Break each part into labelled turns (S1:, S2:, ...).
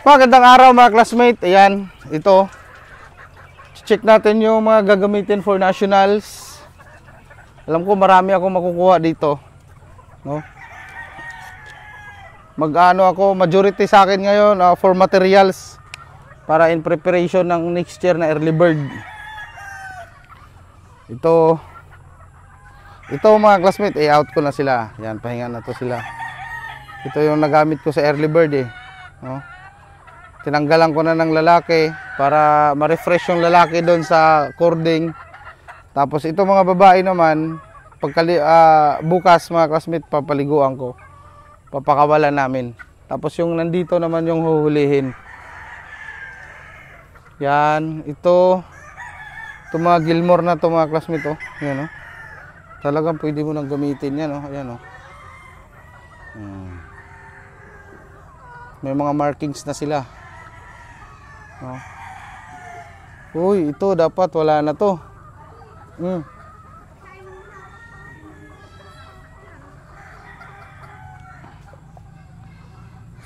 S1: Magandang araw mga classmate. Ayan, ito. Check natin yung mga gagamitin for nationals. Alam ko marami akong makukuha dito, no? Mag-ano ako, majority sa akin ngayon for materials para in preparation ng next year na early bird. Ito mga classmate, out ko na sila. Yan, pahinga na to sila. Ito yung nagamit ko sa early bird no? Tinanggalan ko na ng lalaki para ma-refresh yung lalaki doon sa cording. Tapos ito mga babae naman, bukas mga classmate, papaliguan ko. Papakawalan namin. Tapos yung nandito naman yung huhulihin. Yan, ito mga Gilmore na to mga classmate. Yan, talagang pwede mo nang gamitin yan. Ayan, may mga markings na sila. Uy, ito dapat wala na to.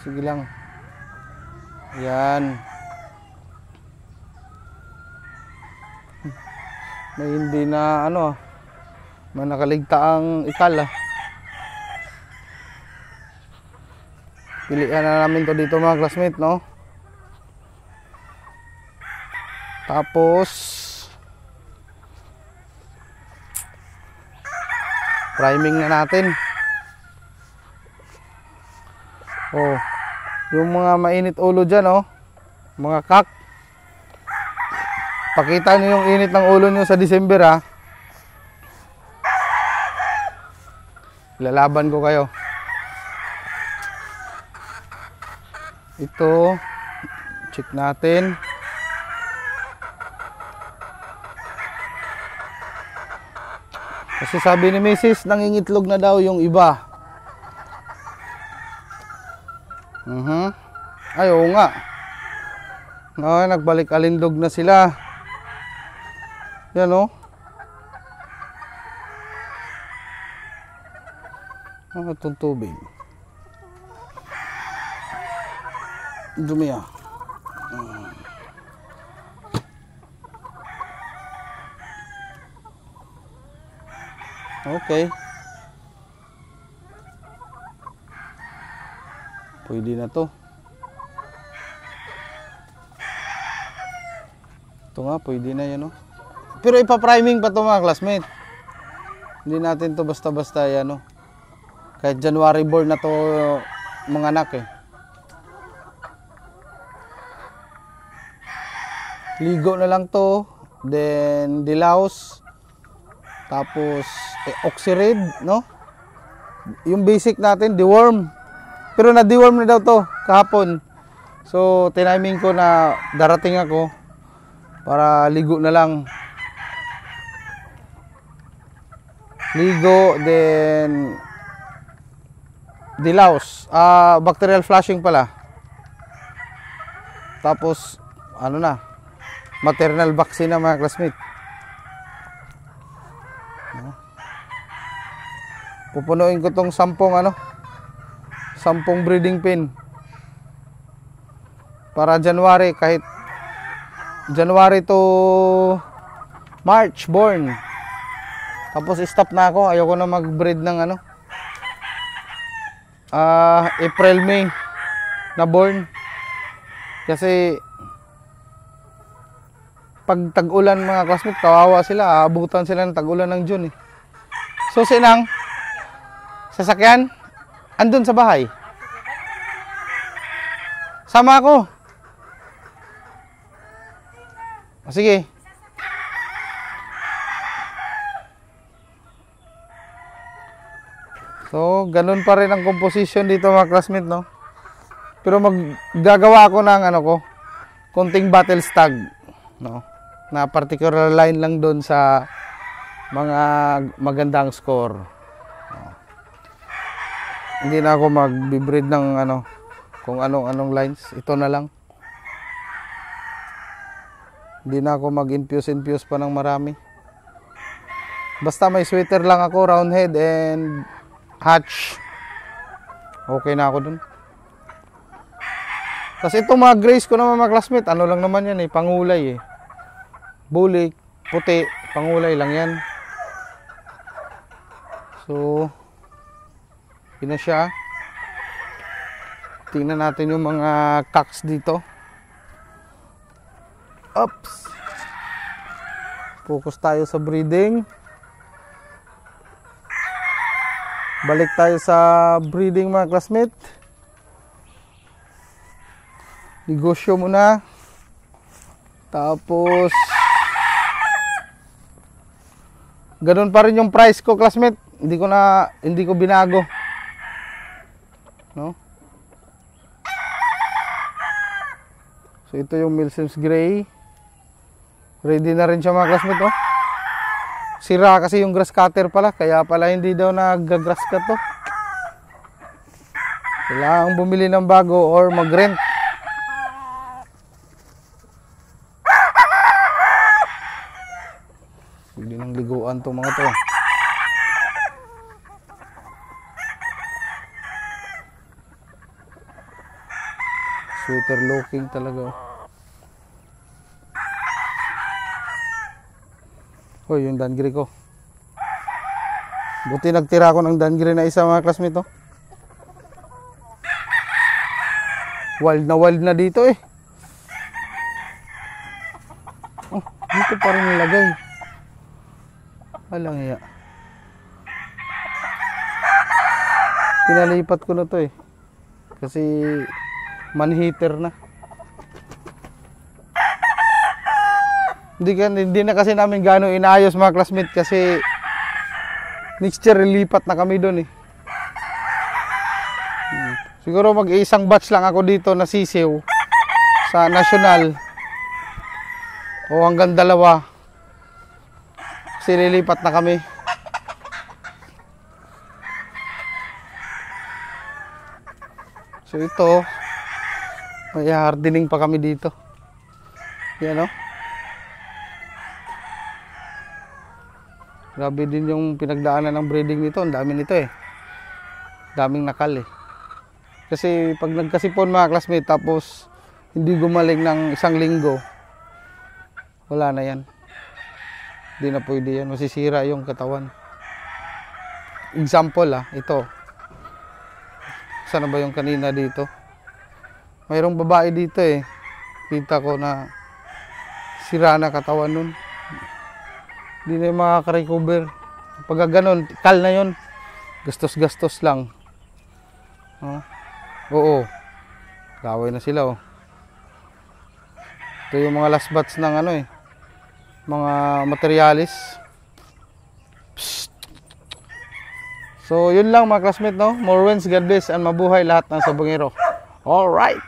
S1: Sige lang. Yan. May hindi na may nakaligtaang ikal. Pilihan na namin to dito mga classmate, no? Tapos priming na natin. Yung mga mainit ulo dyan, mga kak, pakita nyo yung init ng ulo nyo sa December, lalaban ko kayo. Ito check natin. Kasi sabi ni Mrs. nangingitlog na daw yung iba. Ay, oo nga. Nagbalik alindog na sila. Yan, itong tubig. Dumi, Okay. Pwede na to. Ito nga, pwede na yan, Pero ipa-priming pa to mga classmate. Hindi natin to basta-basta yan, Kahit January born na to mga anak, Ligo na lang to. Then, dilaws. Tapos, oxyride, Yung basic natin, deworm. Pero na-deworm na daw to kahapon. So, tiniming ko na darating ako para ligo na lang. Ligo, then dilaws. Bacterial flushing pala. Tapos, maternal vaccine na mga classmate. Pupunuin ko tong 10 breeding pen para January, kahit January to March born. Tapos stop na ako, ayoko na mag-breed ng April, May na born. Kasi pag tag-ulan mga classmates, kawawa sila, aabutan sila ng tag-ulan ng June. So sinang sasakyan andun sa bahay. Sama ako. Sige. So, ganun pa rin ang composition dito mga classmate, Pero maggagawa ako ng konting battle stag, Na particular line lang doon sa mga magandang score. Hindi na ako mag-breed ng kung anong lines. Ito na lang. Hindi na ako mag-infuse pa ng marami. Basta may sweater lang ako, round head and hatch. Okay na ako dun. Kasi itong mga grays ko naman mga classmate, ano lang naman yan eh, pangulay eh. Bulik, puti, pangulay lang yan. So, yun na siya. Tingnan natin yung mga cocks dito. Oops. Focus tayo sa breeding. Balik tayo sa breeding mga classmate. Negosyo muna. Tapos ganun pa rin yung price ko classmate. Hindi ko binago. No? So ito yung Milsim's Gray. Ready na rin siya mga classmate, oh. Sira kasi yung grass cutter pala, kaya pala hindi daw nag-grass cut to. Kailangan bumili ng bago or mag-rent. Pwede nang liguan to mga to. Sweater looking talaga. Hoy, yung Dangri ko. Buti nagtira ko ng Dangri na isa mga classmate, oh. Wild na dito eh. Oh, dito pa rin nilagay. Alang iya. Pinalipat ko na to eh. Kasi man-heater na. Hindi na kasi namin gaano inaayos mga classmate kasi next year lipat na kami doon eh. Siguro mag-iisang batch lang ako dito na sisiw sa national o hanggang 2 kasi lilipat na kami. So ito may hardening pa kami dito. Yan, oh. Grabe din yung pinagdaanan ng breeding nito. Ang dami nito eh. Daming nakal eh. Kasi pag nagkasipon mga classmate tapos hindi gumaling ng 1 linggo, wala na yan. Hindi na pwede yan. Masisira yung katawan. Example ito. Sana ba yung kanina dito? Mayroong babae dito eh. Kita ko na sira na katawan nun. Hindi na yung makaka-recover. Pag ganon, kal na yun. Gastos-gastos lang. Oo. Kaway na sila, oh. Ito yung mga last batch ng mga materialis. Psst. So, yun lang mga classmate, no? More wins, God bless, and mabuhay lahat ng sabongero. Alright!